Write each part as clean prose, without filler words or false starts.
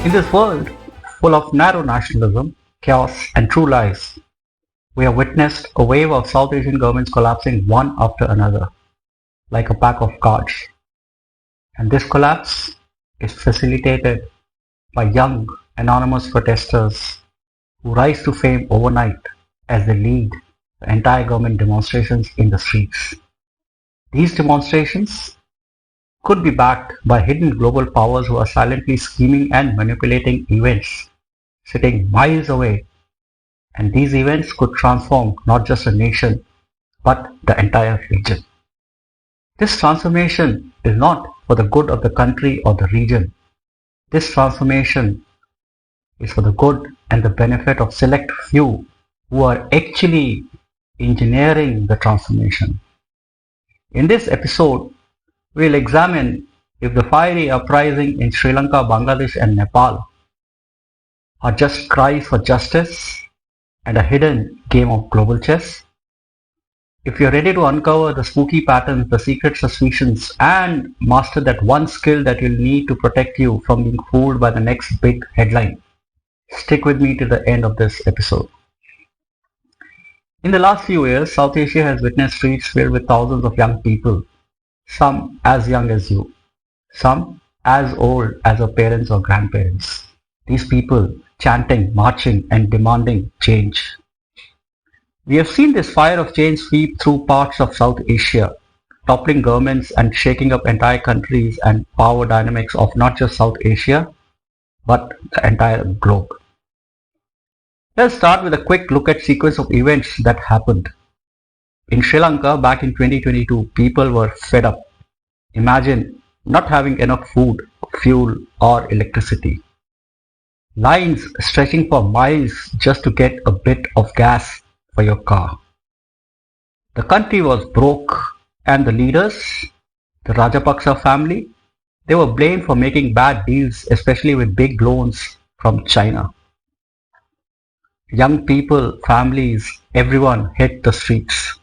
In this world full of narrow nationalism, chaos, and true lies, we have witnessed a wave of South Asian governments collapsing one after another, like a pack of cards. And this collapse is facilitated by young, anonymous protesters who rise to fame overnight as they lead the entire government demonstrations in the streets. These demonstrations could be backed by hidden global powers who are silently scheming and manipulating events sitting miles away, and these events could transform not just a nation but the entire region. This transformation is not for the good of the country or the region. This transformation is for the good and the benefit of select few who are actually engineering the transformation. In this episode, we'll examine if the fiery uprising in Sri Lanka, Bangladesh and Nepal are just cries for justice and a hidden game of global chess. If you're ready to uncover the spooky patterns, the secret suspicions, and master that one skill that you'll need to protect you from being fooled by the next big headline, stick with me to the end of this episode. In the last few years, South Asia has witnessed streets filled with thousands of young people, some as young as you, some as old as our parents or grandparents. These people chanting, marching, and demanding change. We have seen this fire of change sweep through parts of South Asia, toppling governments and shaking up entire countries and power dynamics of not just South Asia, but the entire globe. Let's start with a quick look at sequence of events that happened. In Sri Lanka back in 2022, people were fed up. Imagine not having enough food, fuel, or electricity. Lines stretching for miles just to get a bit of gas for your car. The country was broke, and the leaders, the Rajapaksa family, they were blamed for making bad deals, especially with big loans from China. Young people, families, everyone hit the streets.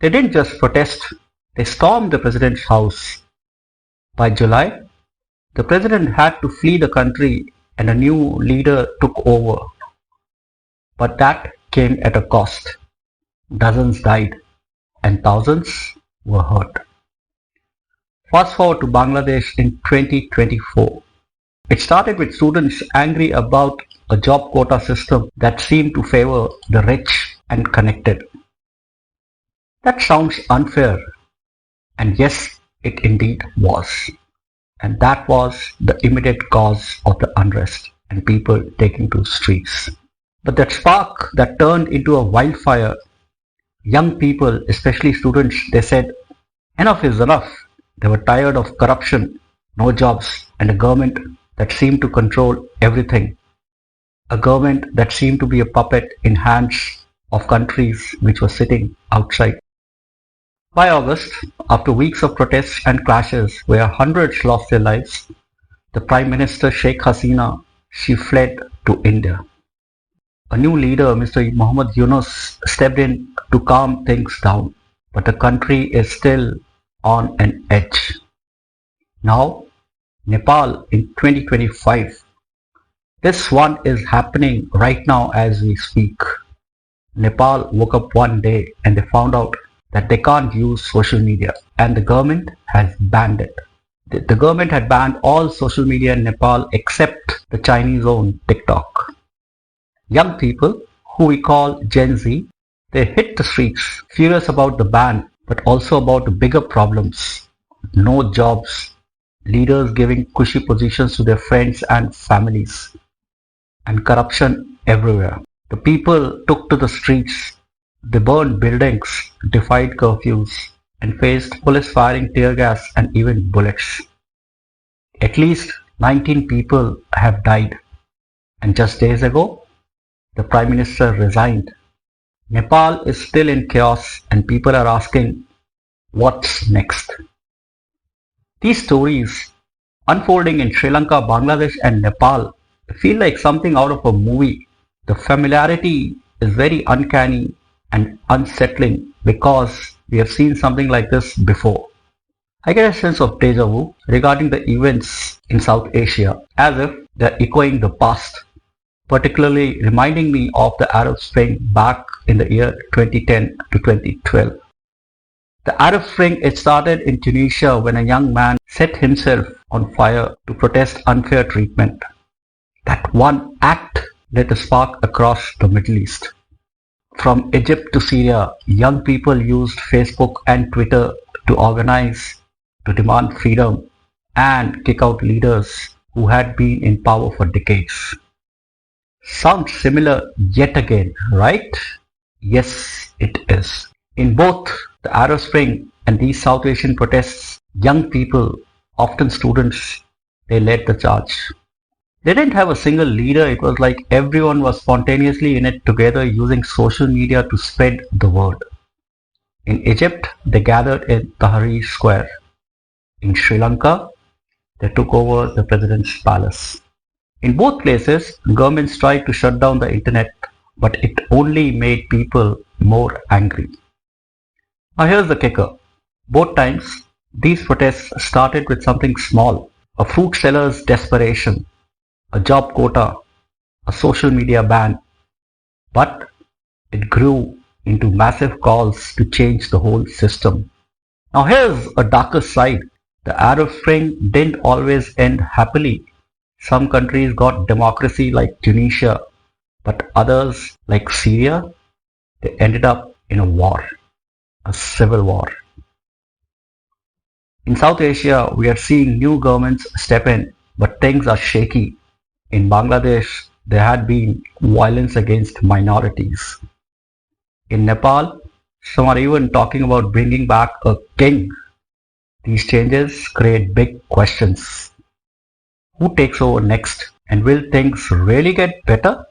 They didn't just protest, they stormed the president's house. By July, the president had to flee the country and a new leader took over. But that came at a cost. Dozens died and thousands were hurt. Fast forward to Bangladesh in 2024. It started with students angry about a job quota system that seemed to favor the rich and connected. That sounds unfair, and yes, it indeed was. And that was the immediate cause of the unrest and people taking to streets. But that spark that turned into a wildfire, young people, especially students, they said, enough is enough. They were tired of corruption, no jobs, and a government that seemed to control everything. A government that seemed to be a puppet in hands of countries which were sitting outside. By August, after weeks of protests and clashes where hundreds lost their lives, the Prime Minister Sheikh Hasina, she fled to India. A new leader, Mr. Muhammad Yunus, stepped in to calm things down, but the country is still on an edge. Now, Nepal in 2025. This one is happening right now as we speak. Nepal woke up one day and they found out that they can't use social media, and the government has banned it. The government had banned all social media in Nepal except the Chinese owned TikTok. Young people, who we call Gen Z, they hit the streets, furious about the ban, but also about the bigger problems. No jobs, leaders giving cushy positions to their friends and families, and corruption everywhere. The people took to the streets. They burned buildings, defied curfews, and faced police firing tear gas and even bullets. At least 19 people have died. And just days ago, the Prime Minister resigned. Nepal is still in chaos and people are asking, what's next? These stories unfolding in Sri Lanka, Bangladesh and Nepal feel like something out of a movie. The familiarity is very uncanny and unsettling because we have seen something like this before. I get a sense of deja vu regarding the events in South Asia, as if They're echoing the past, particularly reminding me of the Arab Spring back in the year 2010 to 2012. The Arab Spring, it started in Tunisia when a young man set himself on fire to protest unfair treatment. That one act lit a spark across the Middle East. From Egypt to Syria, young people used Facebook and Twitter to organize, to demand freedom, and kick out leaders who had been in power for decades. Sounds similar yet again, right? Yes, it is. In both the Arab Spring and these South Asian protests, young people, often students, they led the charge. They didn't have a single leader. It was like everyone was spontaneously in it together using social media to spread the word. In Egypt, they gathered in Tahrir Square. In Sri Lanka, they took over the president's palace. In both places, governments tried to shut down the internet, but it only made people more angry. Now here's the kicker. Both times, these protests started with something small, a fruit seller's desperation, a job quota, a social media ban, but it grew into massive calls to change the whole system. Now here's a darker side. The Arab Spring didn't always end happily. Some countries got democracy like Tunisia, but others like Syria, they ended up in a war, a civil war. In South Asia, we are seeing new governments step in, but things are shaky. In Bangladesh, there had been violence against minorities. In Nepal, some are even talking about bringing back a king. These changes create big questions. Who takes over next? And will things really get better?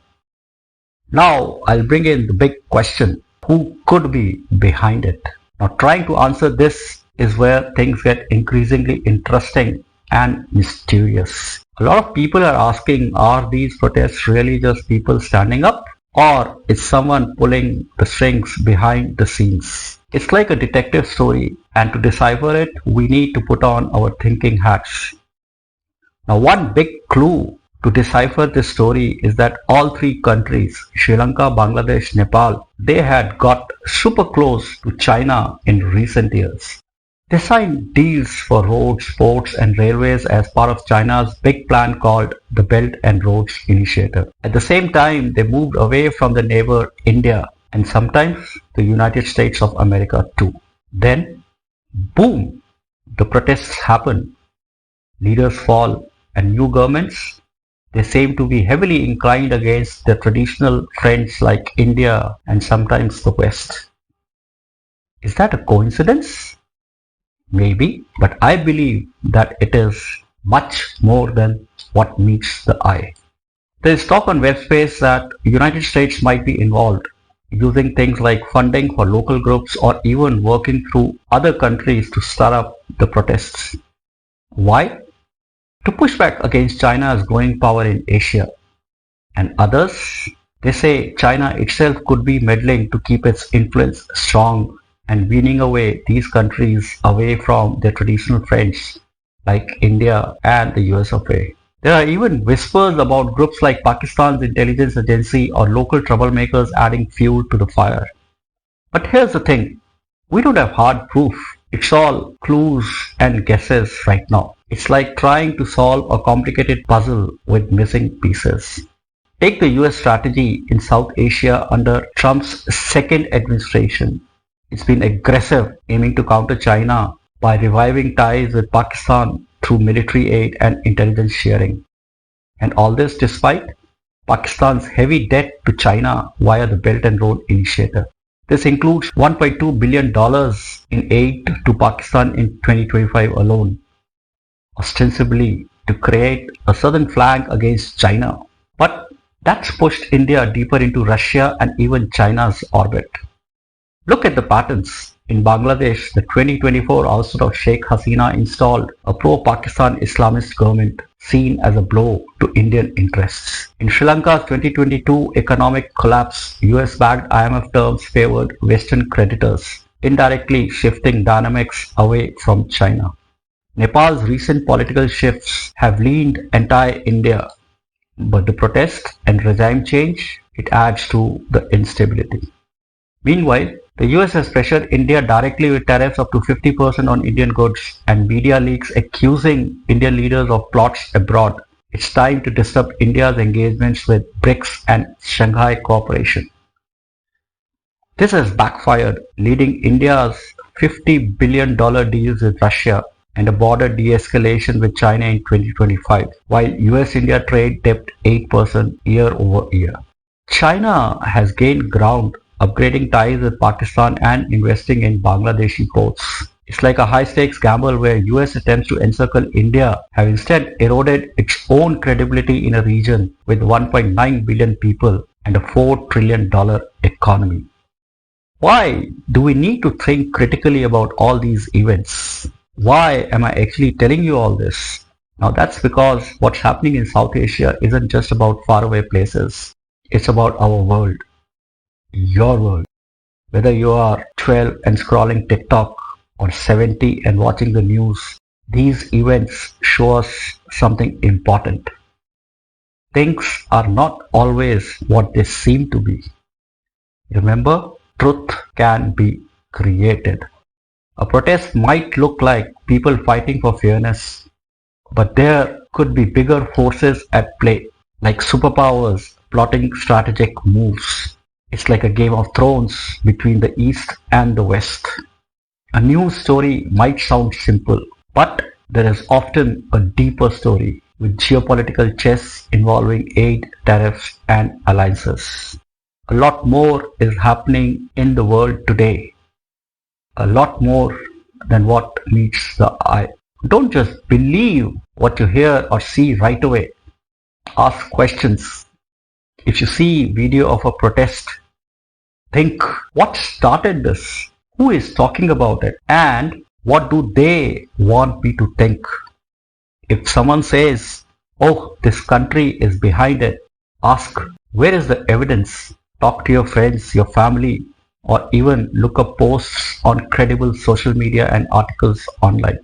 Now I'll bring in the big question. Who could be behind it? Now trying to answer this is where things get increasingly interesting and mysterious. A lot of people are asking, are these protests really just people standing up? Or is someone pulling the strings behind the scenes? It's like a detective story, and to decipher it, we need to put on our thinking hats. Now, one big clue to decipher this story is that all three countries, Sri Lanka, Bangladesh, Nepal, they had got super close to China in recent years. They signed deals for roads, ports and railways as part of China's big plan called the Belt and Roads Initiative. At the same time, they moved away from the neighbor India and sometimes the United States of America too. Then, boom, the protests happen. Leaders fall and new governments, they seem to be heavily inclined against their traditional friends like India and sometimes the West. Is that a coincidence? Maybe, but I believe that it is much more than what meets the eye. There is talk on web space that United States might be involved, using things like funding for local groups or even working through other countries to start up the protests. Why? To push back against China's growing power in Asia. And others, they say China itself could be meddling to keep its influence strong and weaning away these countries away from their traditional friends like India and the US of A. There are even whispers about groups like Pakistan's intelligence agency or local troublemakers adding fuel to the fire. But here's the thing, we don't have hard proof. It's all clues and guesses right now. It's like trying to solve a complicated puzzle with missing pieces. Take the US strategy in South Asia under Trump's second administration. It's been aggressive, aiming to counter China by reviving ties with Pakistan through military aid and intelligence sharing. And all this despite Pakistan's heavy debt to China via the Belt and Road Initiative. This includes $1.2 billion in aid to Pakistan in 2025 alone, ostensibly to create a southern flank against China. But that's pushed India deeper into Russia and even China's orbit. Look at the patterns. In Bangladesh, the 2024 ousted of Sheikh Hasina installed a pro-Pakistan Islamist government seen as a blow to Indian interests. In Sri Lanka's 2022 economic collapse, US-backed IMF terms favored Western creditors, indirectly shifting dynamics away from China. Nepal's recent political shifts have leaned anti-India, But the protest and regime change, it adds to the instability. Meanwhile, the US has pressured India directly with tariffs up to 50% on Indian goods and media leaks accusing Indian leaders of plots abroad. It's time to disrupt India's engagements with BRICS and Shanghai Cooperation. This has backfired, leading India's $50 billion deals with Russia and a border de-escalation with China in 2025, while US-India trade dipped 8% year over year. China has gained ground, upgrading ties with Pakistan and investing in Bangladeshi ports. It's like a high-stakes gamble where US attempts to encircle India have instead eroded its own credibility in a region with 1.9 billion people and a $4 trillion economy. Why do we need to think critically about all these events? Why am I actually telling you all this? Now that's because what's happening in South Asia isn't just about faraway places. It's about our world. Your world. Whether you are 12 and scrolling TikTok or 70 and watching the news, these events show us something important. Things are not always what they seem to be. Remember, truth can be created. A protest might look like people fighting for fairness, but there could be bigger forces at play, like superpowers plotting strategic moves. It's like a Game of Thrones between the East and the West. A news story might sound simple, but there is often a deeper story with geopolitical chess involving aid, tariffs, and alliances. A lot more is happening in the world today. A lot more than what meets the eye. Don't just believe what you hear or see right away. Ask questions. If you see video of a protest, think, what started this? Who is talking about it? And what do they want me to think? If someone says, oh, this country is behind it, ask, where is the evidence? Talk to your friends, your family, or even look up posts on credible social media and articles online.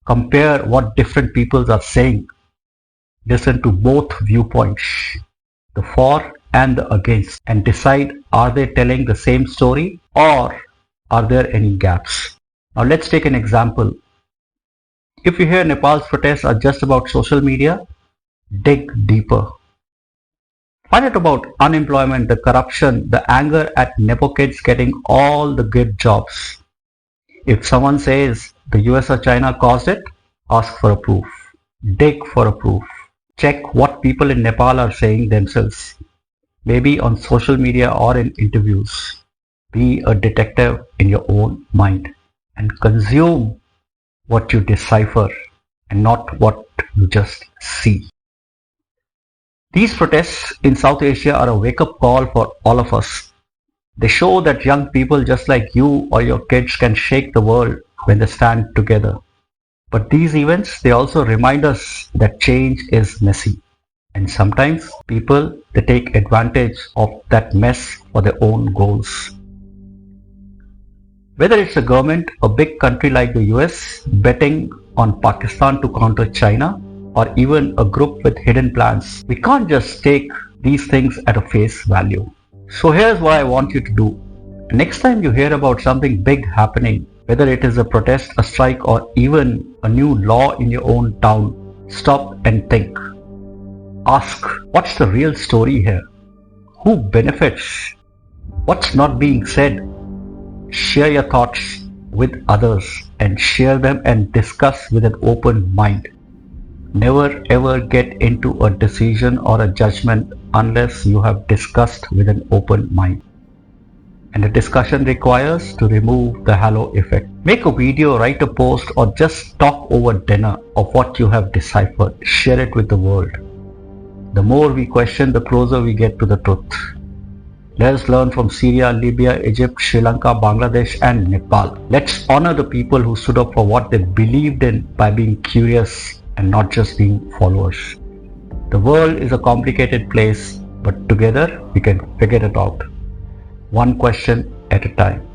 Compare what different people are saying. Listen to both viewpoints, the for and the against, and decide, are they telling the same story or are there any gaps? Now let's take an example. If you hear Nepal's protests are just about social media, dig deeper. Find out about unemployment, the corruption, the anger at Nepo kids getting all the good jobs. If someone says the US or China caused it, ask for a proof. Dig for a proof. Check what people in Nepal are saying themselves. Maybe on social media or in interviews. Be a detective in your own mind and consume what you decipher and not what you just see. These protests in South Asia are a wake-up call for all of us. They show that young people just like you or your kids can shake the world when they stand together. But these events, they also remind us that change is messy. And sometimes people, they take advantage of that mess for their own goals. Whether it's a government, a big country like the US, betting on Pakistan to counter China, or even a group with hidden plans, we can't just take these things at a face value. So here's what I want you to do. Next time you hear about something big happening, whether it is a protest, a strike, or even a new law in your own town, stop and think. Ask, what's the real story here? Who benefits? What's not being said? Share your thoughts with others and share them and discuss with an open mind. Never ever get into a decision or a judgment unless you have discussed with an open mind. And a discussion requires to remove the halo effect. Make a video, write a post, or just talk over dinner of what you have deciphered. Share it with the world. The more we question, the closer we get to the truth. Let us learn from Syria, Libya, Egypt, Sri Lanka, Bangladesh, and Nepal. Let's honor the people who stood up for what they believed in by being curious and not just being followers. The world is a complicated place, but together we can figure it out. One question at a time.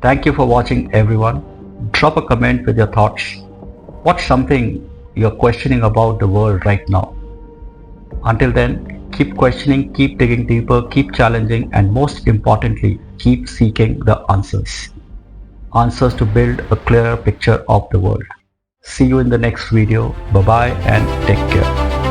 Thank you for watching, everyone. Drop a comment with your thoughts. What's something you're questioning about the world right now? Until then, keep questioning, keep digging deeper, keep challenging, and most importantly, keep seeking the answers. Answers to build a clearer picture of the world. See you in the next video. Bye bye and take care.